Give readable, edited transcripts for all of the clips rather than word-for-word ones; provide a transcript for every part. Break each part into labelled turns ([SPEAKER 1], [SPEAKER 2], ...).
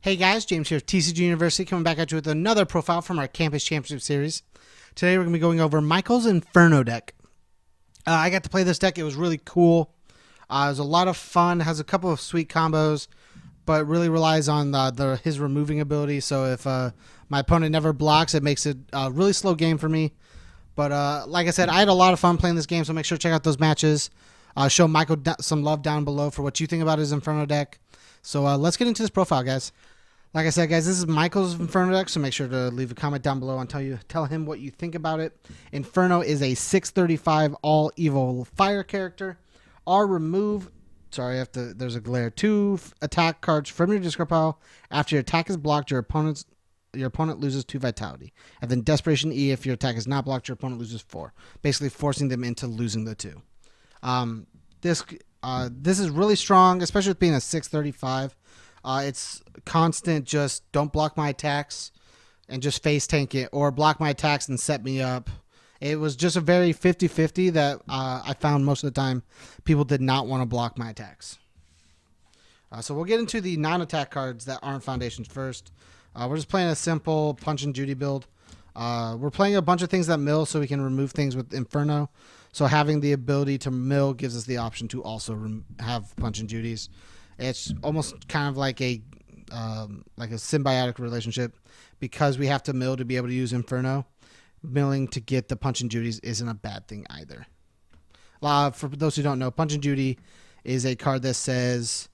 [SPEAKER 1] Hey guys, James here of TCG University, coming back at you with another profile from our Campus Championship Series. Today we're going to be going over Michael's Inferno deck. I got to play this deck. It was really cool. It was a lot of fun. It has a couple of sweet combos, but really relies on his removing ability. So if my opponent never blocks, it makes it a really slow game for me. But like I said, I had a lot of fun playing this game, so make sure to check out those matches. Show Michael some love down below for what you think about his Inferno deck. So let's get into this profile, guys. Like I said, guys, this is Michael's Inferno deck, so make sure to leave a comment down below and tell him what you think about it. Inferno is a 635 all evil fire character. There's a glare. 2 attack cards from your discard pile. After your attack is blocked, your opponent loses 2 vitality. And then Desperation E, if your attack is not blocked, your opponent loses 4. Basically forcing them into losing the 2. This is really strong, especially with being a 635. It's constant, just don't block my attacks and just face tank it, or block my attacks and set me up. It was just a very 50-50 that I found most of the time people did not want to block my attacks. So we'll get into the non-attack cards that aren't foundations first. We're just playing a simple Punch and Judy build. We're playing a bunch of things that mill so we can remove things with Inferno. So having the ability to mill gives us the option to also have Punch and Judies. It's almost kind of like a symbiotic relationship, because we have to mill to be able to use Inferno. Milling to get the Punch and Judies isn't a bad thing either. For those who don't know, Punch and Judy is a card that says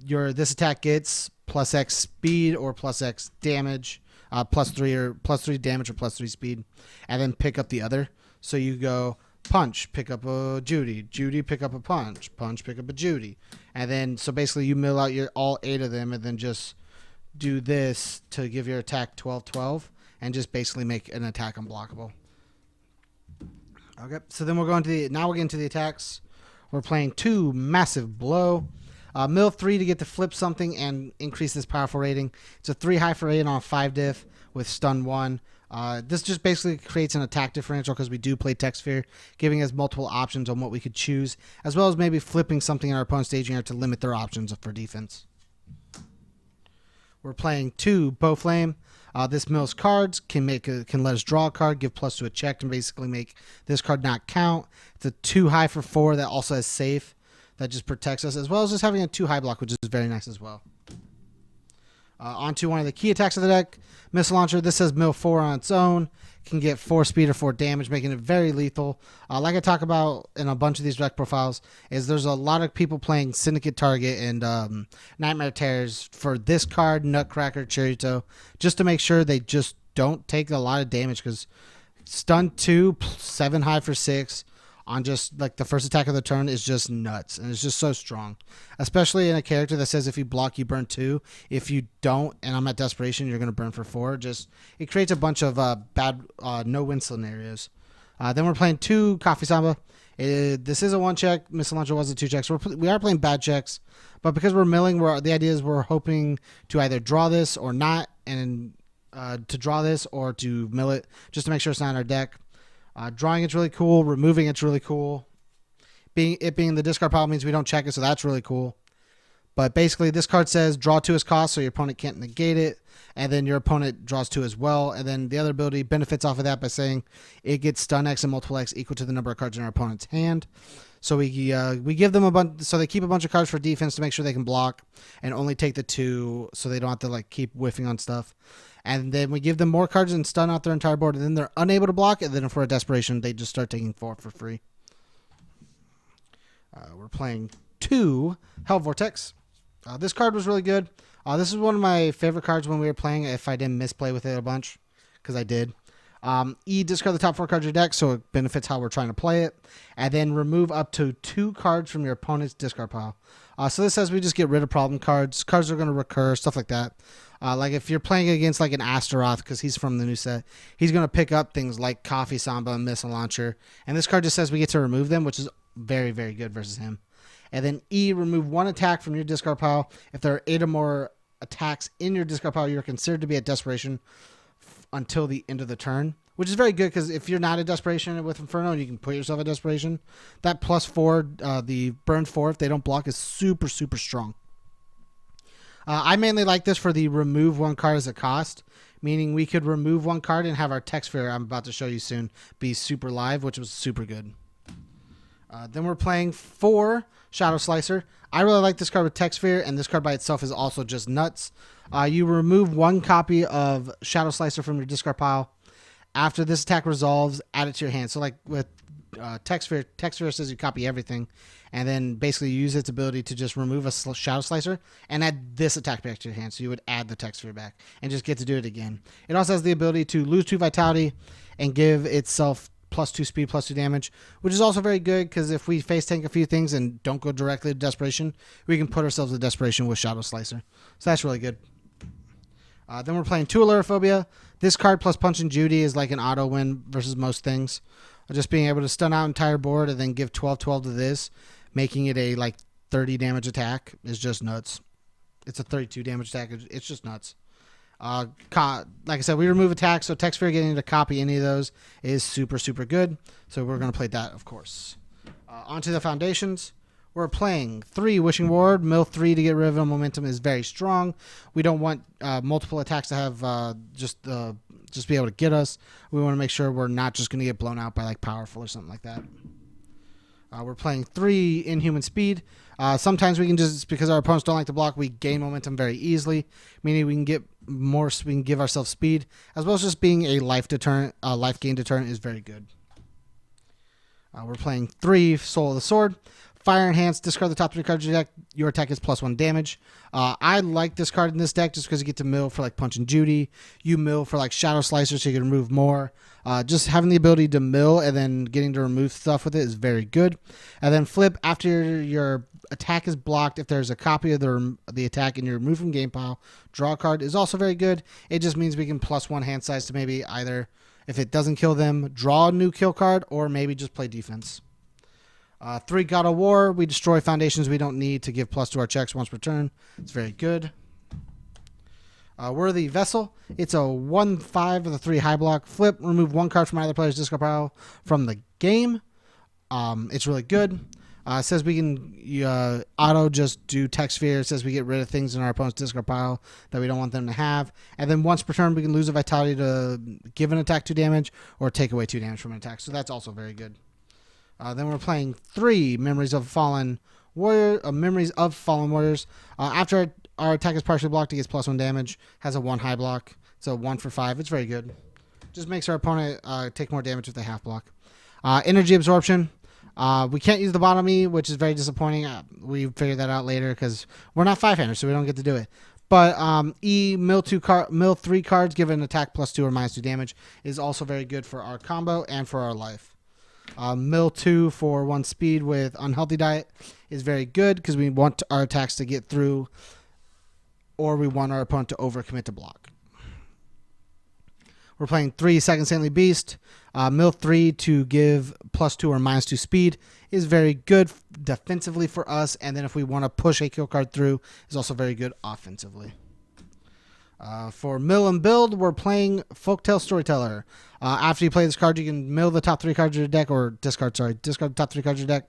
[SPEAKER 1] this attack gets plus X speed or plus X damage, plus 3 damage or plus 3 speed, and then pick up the other. So you go Punch, pick up a Judy, Judy, pick up a Punch, Punch, pick up a Judy. And then, so basically you mill out all 8 of them and then just do this to give your attack 12-12 and just basically make an attack unblockable. Okay, so then we're getting to the attacks. We're playing 2 Massive Blow. Mill 3 to get to flip something and increase this powerful rating. It's a 3 high for 8 on a 5 diff with stun 1. This just basically creates an attack differential because we do play Tech Sphere, giving us multiple options on what we could choose, as well as maybe flipping something in our opponent's staging area to limit their options for defense. We're playing 2 Bowflame. This mills cards, can let us draw a card, give plus to a check, and basically make this card not count. It's a 2 high for 4 that also has safe, that just protects us, as well as just having a 2 high block, which is very nice as well. Onto one of the key attacks of the deck, Missile Launcher. This says mill 4 on its own. Can get 4 speed or 4 damage, making it very lethal. Like I talk about in a bunch of these deck profiles, is there's a lot of people playing Syndicate Target and Nightmare Terrors for this card, Nutcracker, Cherryto, just to make sure they just don't take a lot of damage, because stun 2, 7 high for 6 on just like the first attack of the turn is just nuts, and it's just so strong, especially in a character that says if you block you burn 2. If you don't and I'm at Desperation, you're going to burn for 4. Just it creates a bunch of bad no-win scenarios. Then we're playing 2 Coffee Samba. This is a 1 check. Missile Launcher was a 2 checks. We are playing bad checks, but because we're milling, the idea is we're hoping to either draw this or not, and to draw this or to mill it just to make sure it's not in our deck. Drawing it's really cool. Removing it's really cool. Being in the discard pile means we don't check it, so that's really cool. But basically, this card says draw 2 as cost, so your opponent can't negate it, and then your opponent draws 2 as well. And then the other ability benefits off of that by saying it gets stun X and multiple X equal to the number of cards in our opponent's hand. So we give them a bunch, so they keep a bunch of cards for defense to make sure they can block, and only take the 2, so they don't have to keep whiffing on stuff. And then we give them more cards and stun out their entire board, and then they're unable to block, and then if we're a Desperation, they just start taking 4 for free. We're playing 2 Hell Vortex. This card was really good. This is one of my favorite cards when we were playing, if I didn't misplay with it a bunch, because I did. Discard the top 4 cards of your deck, so it benefits how we're trying to play it. And then remove up to 2 cards from your opponent's discard pile. So this says we just get rid of problem cards. Cards are going to recur, stuff like that. Like if you're playing against like an Astaroth, because he's from the new set, he's going to pick up things like Coffee Samba and Missile Launcher. And this card just says we get to remove them, which is very, very good versus him. And then remove 1 attack from your discard pile. If there are 8 or more attacks in your discard pile, you're considered to be at Desperation until the end of the turn, which is very good, because if you're not at Desperation with Inferno, you can put yourself at Desperation. That +4, the burn 4, if they don't block, is super, super strong. I mainly like this for the remove one card as a cost, meaning we could remove one card and have our tech sphere, I'm about to show you soon, be super live, which was super good. Then we're playing 4 Shadow Slicer. I really like this card with tech sphere, and this card by itself is also just nuts. You remove 1 copy of Shadow Slicer from your discard pile. After this attack resolves, add it to your hand. So like with tech sphere says you copy everything, and then basically use its ability to just remove a Shadow Slicer and add this attack back to your hand. So you would add the tech sphere back and just get to do it again. It also has the ability to lose 2 vitality and give itself +2 speed, +2 damage, which is also very good because if we face tank a few things and don't go directly to desperation, we can put ourselves to desperation with Shadow Slicer. So that's really good. Then we're playing 2 Phobia. This card plus Punch and Judy is like an auto win versus most things. Just being able to stun out entire board and then give 12/12 to this, making it a like 30 damage attack is just nuts. It's a 32 damage attack. It's just nuts. Like I said, we remove attacks, so tech sphere getting to copy any of those is super, super good. So we're going to play that, of course. Onto the foundations. We're playing 3 Wishing Ward. Mill 3 to get rid of momentum is very strong. We don't want multiple attacks to have just be able to get us. We want to make sure we're not just going to get blown out by like Powerful or something like that. We're playing 3 Inhuman Speed. Sometimes we can just, because our opponents don't like to block, we gain momentum very easily, meaning we can get more, we can give ourselves speed, as well as just being a life deterrent. Life gain deterrent is very good. We're playing 3 Soul of the Sword. Fire Enhance, discard the top 3 cards of your deck. Your attack is +1 damage. I like this card in this deck just because you get to mill for like Punch and Judy. You mill for like Shadow Slicer so you can remove more. Just having the ability to mill and then getting to remove stuff with it is very good. And then flip, after your attack is blocked, if there's a copy of the attack in your remove from game pile, draw a card is also very good. It just means we can +1 hand size to maybe either, if it doesn't kill them, draw a new kill card, or maybe just play defense. 3 God of War. We destroy foundations we don't need to give plus to our checks once per turn. It's very good. Worthy Vessel. It's a 1/5 with a 3 high block. Flip. Remove 1 card from either player's discard pile from the game. It's really good. It says we can auto just do tech sphere. It says we get rid of things in our opponent's discard pile that we don't want them to have. And then once per turn, we can lose a vitality to give an attack 2 damage or take away 2 damage from an attack. So that's also very good. Then we're playing 3 Memories of Fallen Warriors. After our attack is partially blocked, it gets +1 damage. Has a 1 high block. It's a 1 for 5. It's very good. Just makes our opponent take more damage with the half block. Energy Absorption. We can't use the bottom E, which is very disappointing. We figured that out later because we're not 5-handers, so we don't get to do it. But mill 3 cards, give an attack +2 or -2 damage is also very good for our combo and for our life. Mill 2 for 1 speed with Unhealthy Diet is very good because we want our attacks to get through, or we want our opponent to overcommit to block. We're playing 3 Second Saintly Beast. Mill 3 to give +2 or -2 speed is very good defensively for us, and then if we want to push a kill card through, is also very good offensively. For mill and build, we're playing Folktale Storyteller. After you play this card, you can mill the top 3 cards of your deck, or discard the top 3 cards of your deck.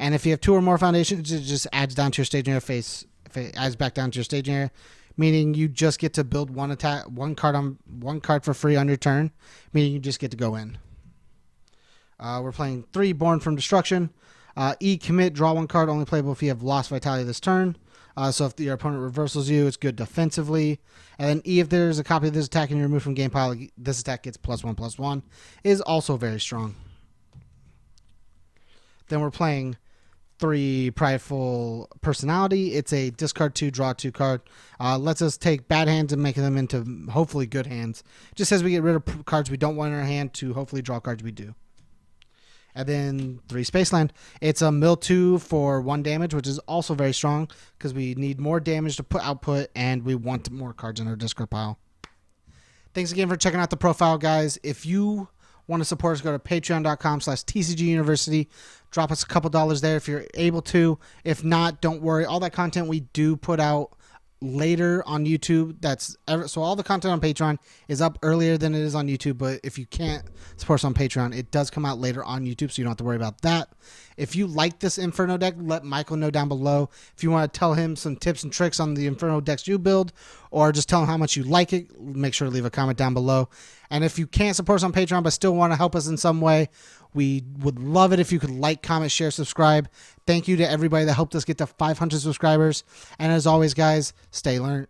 [SPEAKER 1] And if you have 2 or more foundations, it just adds down to your staging area face. It adds back down to your staging area, meaning you just get to build one card for free on your turn, meaning you just get to go in. We're playing 3 Born from Destruction. E, commit, draw 1 card, only playable if you have lost vitality this turn. So if your opponent reversals you, it's good defensively. And then E, if there's a copy of this attack and you remove from game pile, this attack gets +1/+1, is also very strong. Then we're playing 3 Prideful Personality. It's a discard 2, draw 2 card. Lets us take bad hands and make them into hopefully good hands. Just says we get rid of cards we don't want in our hand to hopefully draw cards we do. And then 3 Spaceland. It's a mill 2 for 1 damage, which is also very strong because we need more damage to put output and we want more cards in our discard pile. Thanks again for checking out the profile, guys. If you want to support us, go to patreon.com/TCGUniversity. Drop us a couple dollars there if you're able to. If not, don't worry. All that content we do put out later on YouTube. So all the content on Patreon is up earlier than it is on YouTube, but if you can't support us on Patreon, it does come out later on YouTube, so you don't have to worry about that. If you like this Inferno deck, let Michael know down below. If you want to tell him some tips and tricks on the Inferno decks you build, or just tell him how much you like it, make sure to leave a comment down below. And if you can't support us on Patreon but still want to help us in some way, we would love it if you could like, comment, share, subscribe. Thank you to everybody that helped us get to 500 subscribers. And as always, guys, stay learned.